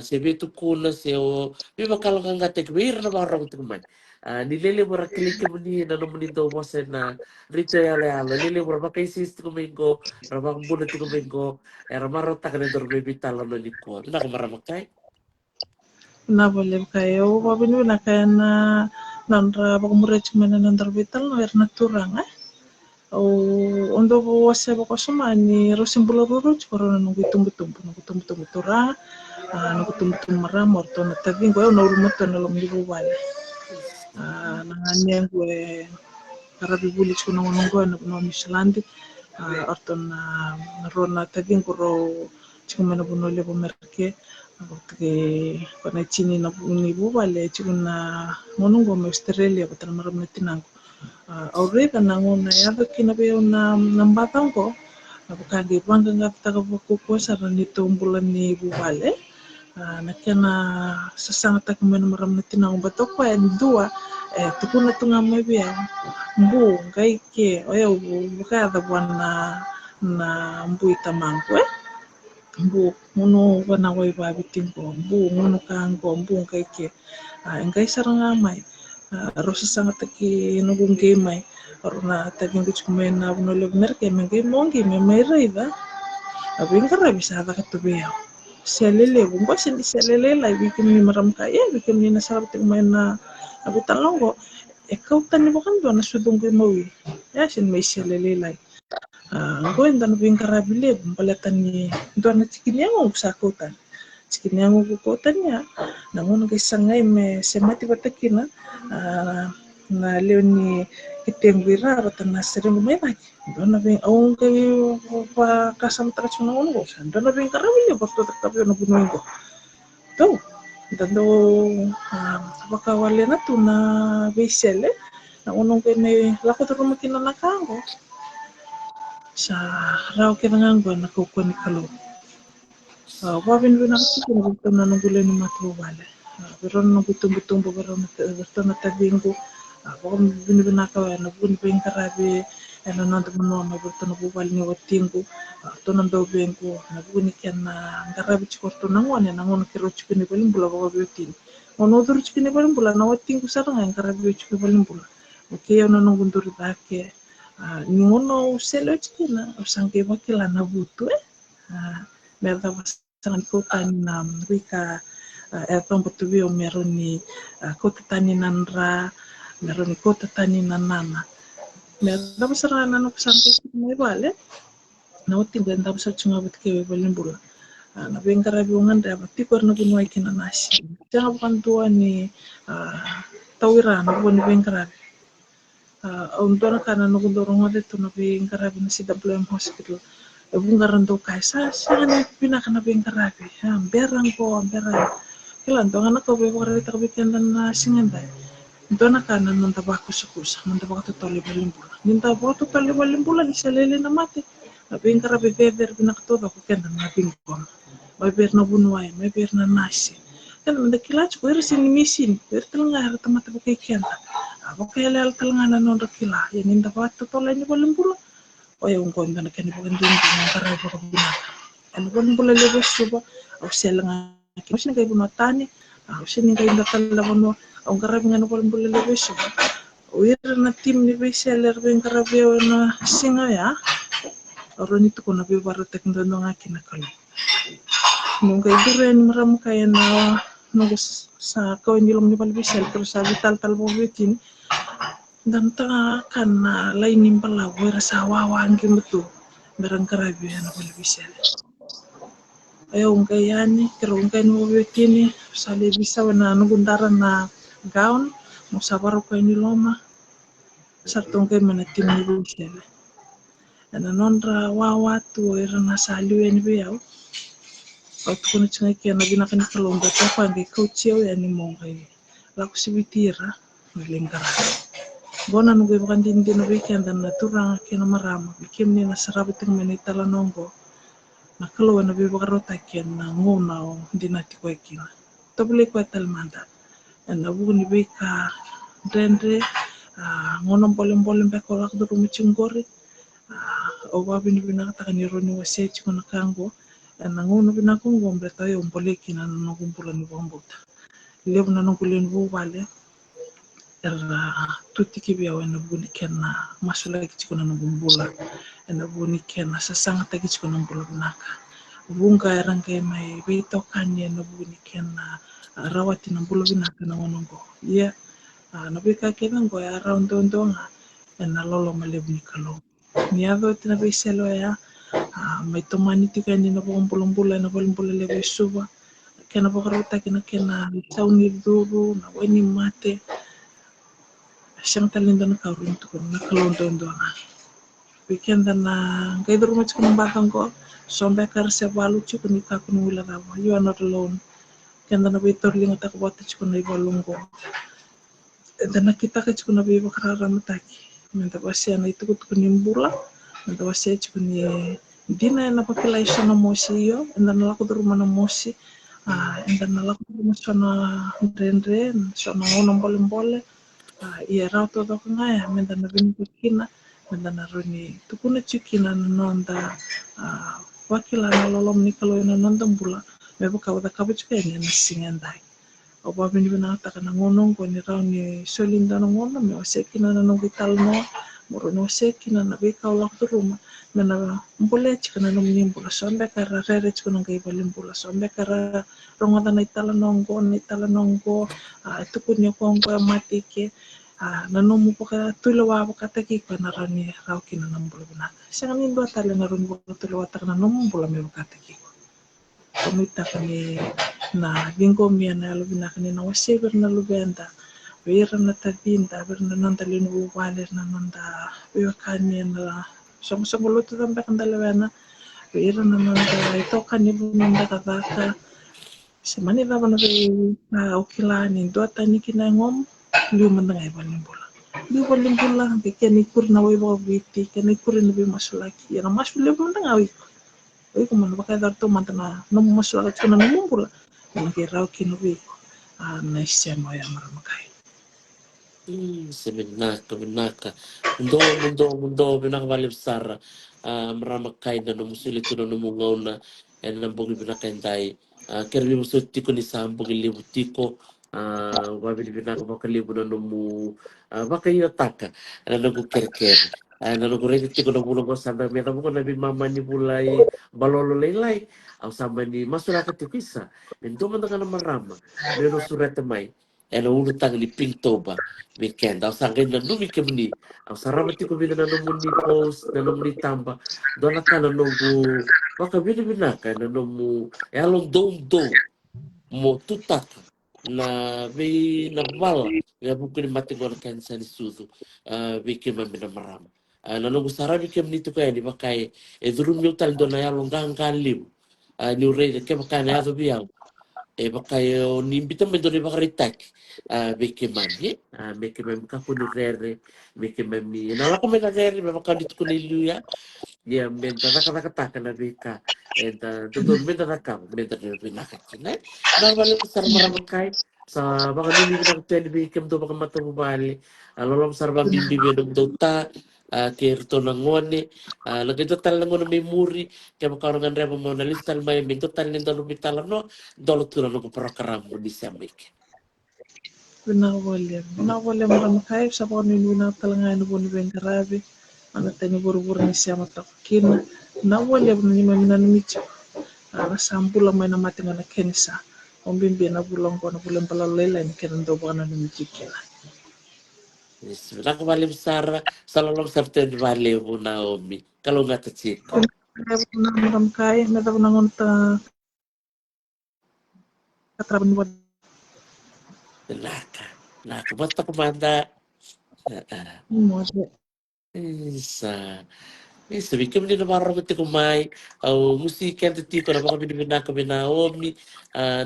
S1: se betu kuna se o biba kalau kang gatek wir na barang tu man nilele mura kilike muni na no muni do wase na rito yale ala lele mura pakai sis tu mengo rabang buna tu mengo era maro tak na dorbe bitala no ni ko na kamara makai
S2: Na boleh kayo babinu na kaya na nandra bakumure chimena nandra vital na ver naturang o ondo wase bako sumani rosimbolo ruru chikoro na nungu tumbu tura nungu tumbu mara morto na taging ko na urumoto na lomlibu wale nanganya gue karabi buli chuna nungu na mislandi orto na rona taging koro chikumena buno lebo merke porque kona chini na nibu wale chikuna ngunungo me Australia batara maram netinang aureka nangona yaka kina be na nambatang ko napakagi banga nga taka ko sa nito bulan ni buwale na kena sasanga tak mena maram na tinang bato ko en dua tukuna tunga may biya mbu kay ke oya buka da buwan na mbu itamang ko mbu ngono wana way babitin ko mbu ngono kang ko mbu kay ke engkay saranga may rosa sanga taki nugong game ay orna taging gusto kumain na bunolog merke mengay mongi may rida abing kara bisada ka tubiyaw selele bungko sindi selele lai bikin ni maram kaya bikin ni nasarap kumain na abutan longo ikaw tani mo kan doon na sudong ko mawi ya sin may selele lai ko inda no bing kara bile bumpalatan ni doon na chikinyango sa kutan chikinyango kukutan niya nangono kay sangay me semati batakina na leo ni kitengwira ratan na sering lumay doon na bing awong kay kasama takas mo na uno doon na bing karawin yung bakto takapyo na bunuin ko to dando bakawali na to na besele na unong kay may lako to rumakin na nakango sa raw kinangango na kuko ni kalo wabin bin ako kung na nanggulo ni matubala pero nung gutung-gutung pero na tabinggo ako binibinakaw na bunibing karabi ano nando mo may berto na bubal ni watinggo to nando bengko na bunikan na karabi chikorto nangon na nangon kiro chikini baling bula ko biutin ono dur chikini baling bula na watinggo sarang ang karabi chikini baling bula okay ano nung gundur dake ngono selo chikina usangke wakila na butu merda pasangan ko na wika etong patuwi o meron ni kota tani nanra meron ni kota tani nanana merda pasangan ano pasangan ko may bale na uting ganda pasal chunga bat kewe balimbula na bengkara biungan da bati ko na bunway kinanasi jangan bukan tua ni tawiran na bukan bengkara untuk kana no dorong ade to na bengkara bin si WM hospital bungaran do kay sa na pinakana bengkara berang ko berang kilan to anak ko be wala ta bikin na singanda ito na kana nung tabako sa kusa nung tabako totally balimbula nung tabako totally balimbula di sa lele na mati nabing karabi beber pinakatoda ko kenda nabing kon may ber na bunway may ber na nasi kan mandakilach ko ira sinimisin ira talanga ira tamata ko kay kenda ako kaya lal talanga na nung dakila yan nung tabako totally ni balimbula o yung kon na kani po kandun nung karabi ko binaka ano balimbula lebo suba o siya lang usini kai bunotani usini kai ndatalla bono au ngarabi ngana boleh lebeso uira na tim ni bese ler ben ngarabi na singa ya oroni tu kuna bi baru tek ndono ngaki na kalo nunga igure ni maramu kaya na nunga sa kau ni lom ni bal bese terus sa vital tal bo bitin dan ta kan lain ni bala uira sa wawa angin betul berang ngarabi na bal bese ayo ungai yani kero ungai no wetini sale bisa wana nugundara na gaun mo sabaru ko ni loma sarto ungai mana timi busele ana nondra wawa tu era na saliu ni biau au tu kono tsinga ki na bina kan kalonga to pa ngai coachio ya ni mongai la ku sibitira ngelengara bona nugai bakan din din weekend na turanga ki na marama bikim ni na sarabiting menita la nongo na kalau na biba karota kian na ngona o dinati ko kina to bele ko talmanda na bu ni be ka dendre ngono bolem be ko lak do mu chingori o ba bini bina ta kan ro ni wase chi kono kango na ngono bina ko ngombe to yo bole kina no gumbula ni bombota lebu na no kulen bu wale tutti ki biya wena bu ni kenna masula ki kono no gumbula na bu ni kenna sa sanga ta ki kono gumbula naka bunga range mai beto kanye no buni kena rawati na bulu bina kana wonongo ya na bika kena go ya round ndonga na lolo malebni kalo ni ado tina beselo ya mai tomani tika ni na bombula na bombula lebe suba kena bokarota kena sauni duru na weni mate siyang talinda na karun to na kalo ndonga weekend na ngai duru mo chikon batang ko sombe kar se balu chu ni ka kun wila rama you are not alone kenda na bitor lingo tak bota chu na ibalungo dan na kita ka chu na bi bakara ramataki menta basia na itu ku nimbula menta basia chu ni dina na pakilai sono mosi yo dan na laku duru mana mosi dan na laku duru sono rendre sono ngono bole iya rauto to ngaya menta na bin kina menta na roni tukuna chukina na nonda wakila na lolom ni kalau ina nonton bula mebo kawata kabuch ka ni singendai o ba bini bina ta kana ngonong ko ni raw ni solinda no ngono me oseki na no vital no moro no oseki na be ka ulak tu ruma mena mbole chikana no mnimbula sombe kara rere chikana ngai balimbula sombe kara rongata na itala nongo itu kunyo kongo matike na no mo ka tulo wa ka taki ka na rani raw kina na mbula bina sa kanin do tala na ron mo tulo wa ta na no mbula me ka taki komita kani na bingo mia na lubina kani na wase na lubenda wera na tabinda ber na nanda linu wale na nanda wera kani na somo lutu tambe kandale wena wera na nanda ito kani bu nanda kataka semani ba na na okila ni do tani kina ngom liu mendengai balimbula kani kur na webo biti kani kur ni bi masulaki ya na masul liu mendengai oi kuma no baka dar to mantana no mo masula ka na no mula na ke raw kino bi na sema ya maramakai
S1: sebenarnya mundo binak balik besar meramakai dan musuli tu dan mungona en nambogi binak endai kerbi musul tiko ni sambogi libu tiko wabil binak bakal libu dan mu bakal iya taka dan aku ker dan aku regi tiko dan mulo sampai meta bukan nabi mama ni bulai balolo lelai au sampai ni masyarakat tiko isa ento mantangan marama meno surat temai ena ulu tang li pintoba weekend au sangai na numi kemni au saramati ko bina na numuni post na numuni tamba dona kana nungu waka bina binaka na numu e along do mo tutaka na be na bala ya buku ni mati gona kansa ni sudu bikin mamina marama na nungu sarabi kemni tu kaya ni bakai e durun mi utal dona ya longang kalim ni urei ke bakai na ya biang baka yo nimbita me doni baka ritak beke mani beke mami kapo ni rere beke mami na lako me na rere me baka dito ko niluya ya menta naka taka na beka enta tutur menta naka menta ni pinaka kina na bali sar maramakai sa baka numi binak teli beke mdo baka mata bubali lolom sar ba bimbi be dom dota ke rutona ngone laga total ngone memori ke makarongan reba mo na lista mai min total ni dolo mitala no dolo tuna no program mo di samik.
S2: Vinavole maramukai saponi wina talanga ni boni bengarabi ana tani buru-buru ni siama takina navole ni mamina ni micho ana sambula mai na mati ngana kenisa ombimbi na bulong kono bulan palalela ni kenan do bana ni michikina
S1: Nak balik besar selalu serta di balik bu Naomi kalau nggak terciko.
S2: maramukai meta bunangon ta katraban buat
S1: Naka basta kumanda.
S2: mo
S1: Isa. Sabi kami din naman ko kumay musika ang titi ko na baka binibina kami Naomi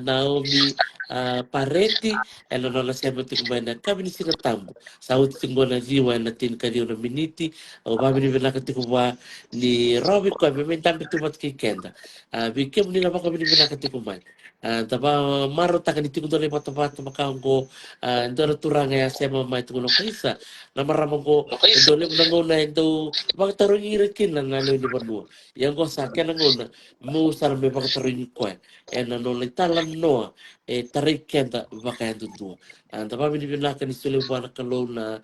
S1: Naomi Pareti ano na siya mo kumay na kami ni sinatambo sa utinggo na jiwa na tin kanyo na miniti baka binibina ka tikuma ni Robin ko may dami tumat kay Kenda bikim nila baka binibina ka tikumay taba maro takan iti ko doon yung matapat makaong ko doon turang ya siya mamay tungo kaisa na maramang ko doon yung nanguna ito baka tarong irikin na ngalo ni Banua yang ko sa kaya nanguna mo sa may baka tarong ko ano talan no tarik kenda baka yan dudua taba binibinakan ni Sule buwan kalo na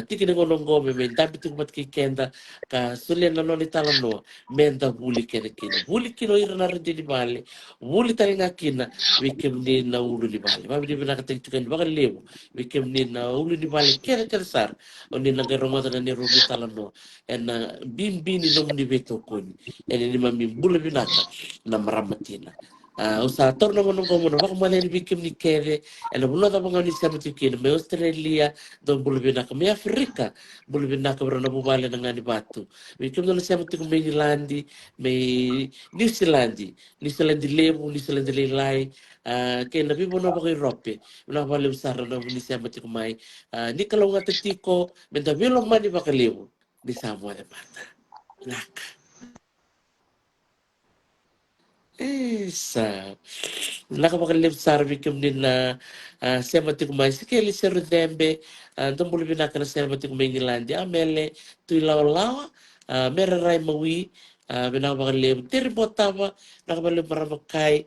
S1: tiki na ngonong go may dabi tukumat kay kenda ka Sule na no ni talan no menda huli kena kina huli kino ira na rin di bali huli tayo nga kina wikim ni na ulo ni bali babi binibinakan tayo tukan baka lewo wikim ni na ulo ni bali kena sar o ni nagaromata na ni Ruby talan no en bimbini nom ni beto koni en ni mami bula binaka na maramatina usa torno mono ko mono baka male ni bikim ni kere en bulo da banga ni samuti kin me Australia do bula binaka me Afrika bula binaka bro na bubale na ngani batu bikim do samuti ko me Nilandi me New Zealand lebu New Zealand lelai ke na bibo na baka Europe na bale usara na ni samuti ko mai ni kalau ngata tiko menda bilo mani baka lebu di Samoa de Mata. Laka. Sa nakapag-live survey kami din na semati kumay si Kelly Sir Dembe doon muli binaka na semati kumay Nilandi amele tuilaw-law meraray mawi binakapag-live teribotama nakapag-live maramakay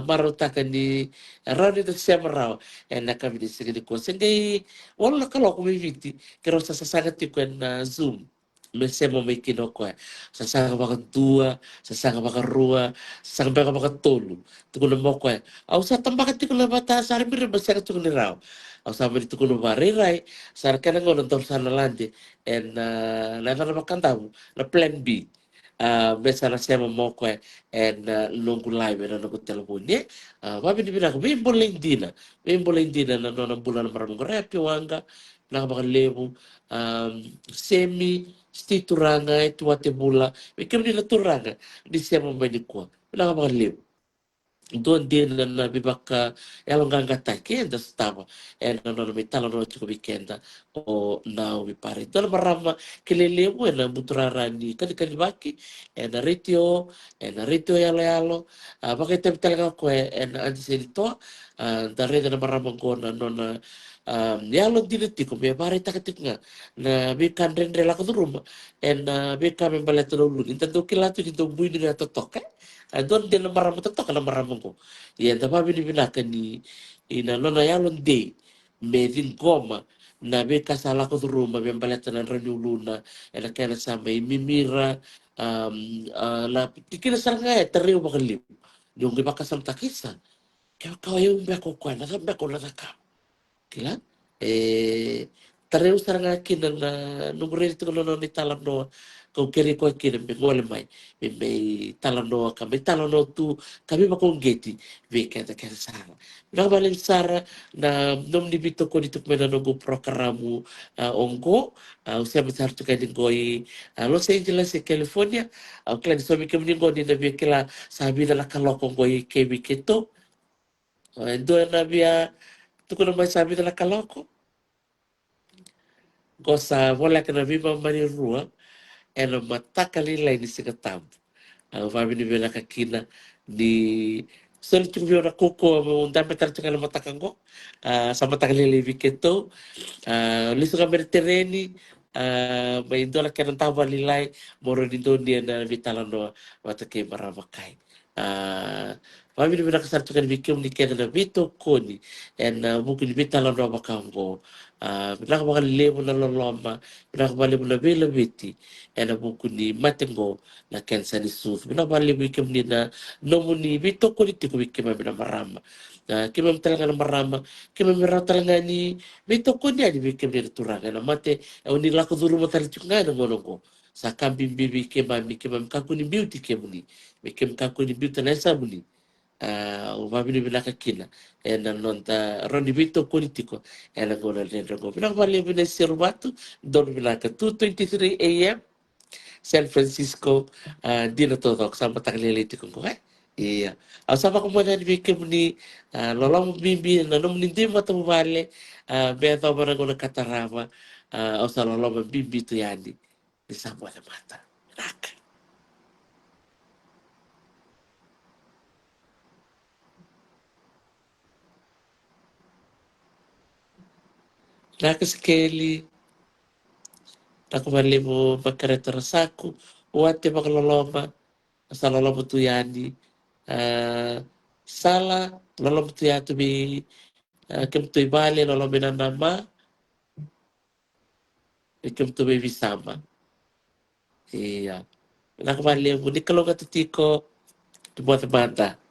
S1: marutakan di rani to siya maraw nakami di sige ko singay wala kalau ko may viti kero sa sasagat ko na Zoom mesmo may kinoko sasanga baka tua sasanga baka rua sasanga baka tolu tukuno mo ko au sa tambaka tikuno bata sar mir basaka tukuno raw au sa mir tukuno barirai sar kana ngono tol sana lande en na na makantamu na plan B besa na sema mo ko en longu live na no telefone wabi ni binako bimboleng dina na no bulan marang repi wanga na baka lebu semi sti turanga itu wate bula bikin nila turanga di siya mabani ko wala ka makalib doon din na bibaka yalang gangata kenda staba na no may talo no chiko bikenda o na mi pare doon marama kilelebu na buturara ni kadi baki na ritio yalo yalo bakit tabi talaga ko na anti selito dare na marama ko na no na yalo diniti ko may pare takatik nga na bikan rin rela ko rumah na bika may balat na ulun intando kilato dito buhay nila totok doon din na maramo totok na maramo ko yan tapabi ni binakan ni ina no na yalon day medin goma na bika sala ko rumah may balat na ranuluna na kaya sa may mimira la tikinasal nga tariw makalip yung iba kasal takisa kaya kaya yung bako kwa nakabako na nakam kila tareu saranga kina na numero itu no ni talam no kau kiri ko kina me ngole mai me talam no ka me talam no tu kami ba kong geti ve ka ta sara na balen sara na nom ni bito ko dito me na no go programamu ongo usia besar tu ka dingoi Los Angeles California klan so mi kemi ngo ni na ve kila sabi na kaloko ngoi kebi keto endo na bia tu ko na mai sabi na kaloko gosa vola kana viva mani rua ena mataka lila ini sikatambu vavi ni vela kakina ni sel tu viora koko unda metar tukala matakango sama takali levi keto lisu kamere tereni may dola ka ng tawa nilay moro ni doon na vitala no matake maramakai Mami ni binakasar tukan bikim ni kena na bito koni en mungkin vitala no makambo binaka mga lebo na loloma binaka lebo na bela biti en mungkin ni matengo na kensa ni sus binaka lebo bikim ni na nomu ni bito koni tiku bikim na marama kima talaga na marama kima mera talaga ni bito koni ani bikim ni turanga na mate ni lako dulu matali chunga na ngono sa kambing bibi kema mi kema mkaku ni beauty kemuni mi kem mkaku ni beauty na sabuni o mabili bila kakina na nonta roni bito politiko na ngona dentro go bila vale bila serbatu don bila ka 2:23 a.m. San Francisco dino todo sama taklele tiko ko iya asama ko mo na ni kem ni lolong bibi na nom ni dimo to vale be to bara go katarama o sa lolong bibi to yani di sambo na mata nak nak sekali aku bali mo magkareto rasaku uwate magloloma sa loloma tu yani sala loloma tu ya tu bi kem tu ibale loloma na nama kem tu bi bisama iya nak bali mo di kalonga tu tiko tu buat mata